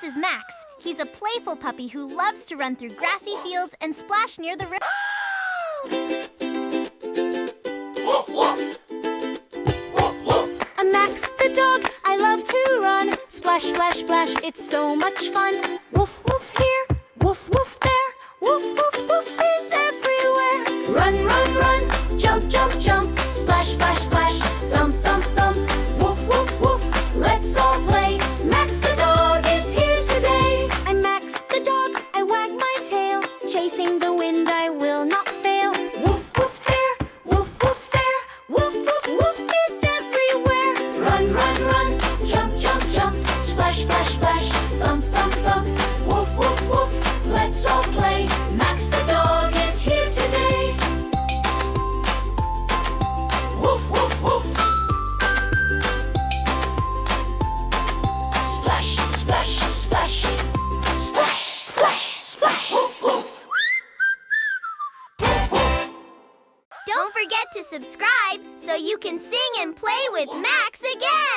This is Max. He's a playful puppy who loves to run through grassy fields and splash near the river. Woof-Woof! Woof-Woof! I'm Max the dog, I love to run. Splash, splash, splash, it's so much fun. Woof, woof here, woof, woof there. Woof, woof, woof is everywhere. Run, run, run, jump, jump, jump. Splash, splash, splash, thump, thump, thump. Woof, woof, woof, let's all play. Max the dog is here today. I'm Max the dog, I wag my tail. Chasing the wind, I will not fail. Woof, woof there, woof, woof there. Woof, woof, woof is everywhere. Run, run, run, jump, jump, jump. Splash, splash, splash, thump, thump, thump. Woof, woof, woof, let's all play. Max the dog is here today. Woof, woof, woof. Splash, splash, splash. Splash, splash, splash. Woof, woof. Woof, woof. Don't forget to subscribe so you can sing and play with Max again.